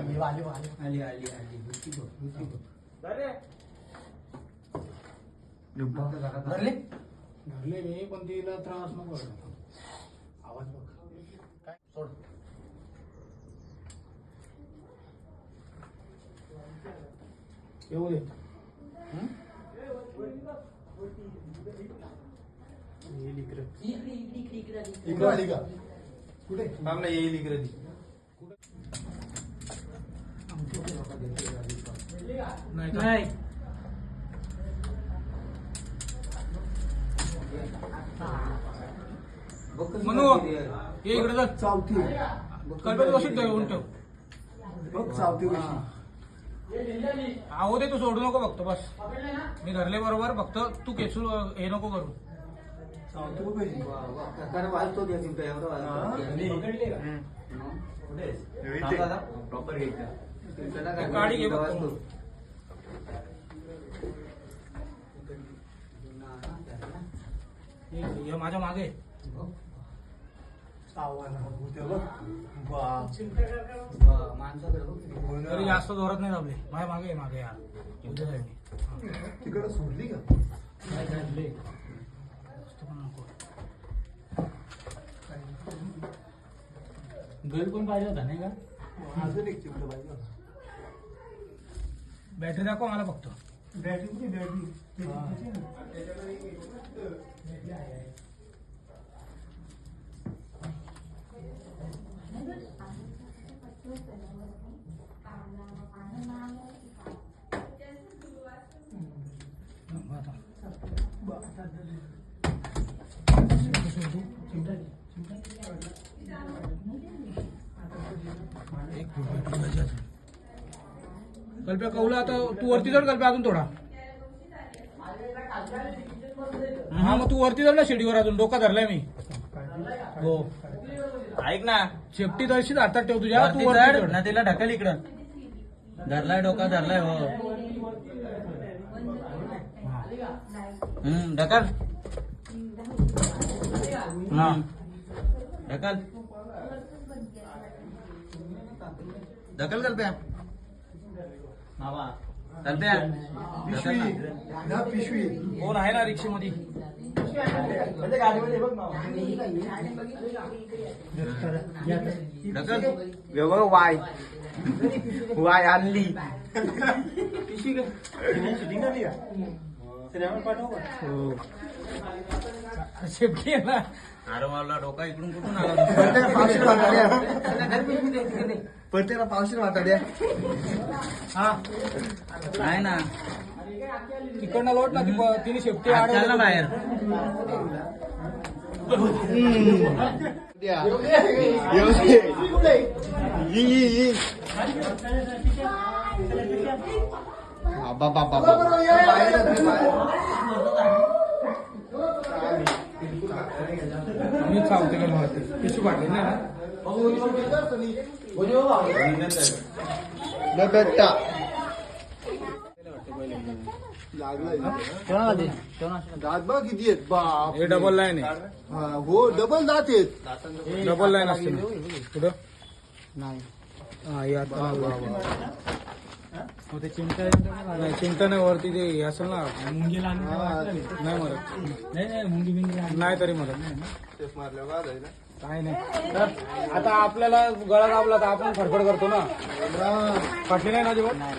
आली आली आली नुसती बघ नुसती बघ. धरले मी पण तिला त्रास नको आवाज बघ काय सोड येऊ दे येईल इकडे इकडे आली का कुठे थांबला येईल इकडे ती. नाही म्हणू ये इकडे जा चावती कल्पना बसून ठेवून ठेव बघ चावती आहो दे तू सोडू नको फक्त बस मी धरले बरोबर फक्त तू केसू हे नको करू चावती बघ कशी. कारण वाजतो त्या चिमटा एवढं वाजतो. प्रॉपर घ्यायचं. चिमटा काय गाडी घे बघ. वाजतो. हे माझ्या मागे चावायला होते बघ बाप. माणसाकडे बघ. तरी जास्त जोरात नाही दाबले माझ्या मागे मागे यार उद्या जाईल मी. तिकडे सोडली का नाही धरले. जास्त पण नको. गल पण पाहिजे होता नाही का अजून एक चिमटा पाहिजे होता. बॅटरी दाखव मला फक्त बॅटरी कुठे बॅटरी कल्प्या कौला आता तू वरती चढ कल्प्या अजून थोडा हा मग तू वरती चढ ना शिडीवर अजून डोका धरलाय मी हो ऐक ना शेपटी तशीच हातात ठेव तुझ्या तू वरती वरती चढ चढ. ना तिला ढकल इकडं धरलाय डोका धरलाय हो ढकल ढकल ढकल कल्प्या कल्प्या पिशवी ना पिशवी कोण आहे ना रिक्षेमध्ये ढकल व्यवहार वाय वाय आणली पिशवी निघाली पाठव शेपटी आहे ना अरे मला डोका इकडून कुठून आला प्रत्येकाला पावशी वाटाड्या हा नाही ना तिकडनं लोट ना तिने शेपटी चल ना बाहेर मी चालते का मला पिशू पाठवली नाही ना बेटा दात बघ किती आहेत बाप हे डबल लाईन आहे हा, हो डबल दात आहेत डबल लाईन असते ना कुठं नाही हा यात नाही चिंता नाही वरती ते हे असेल ना मुंगीला नाही मरत नाही मुंगी बिंगी नाही तरी मरत काय नाही तर आता आपल्याला गळा दाबला तर आपण फडफड करतो ना फाटली नाही ना जेवण नाही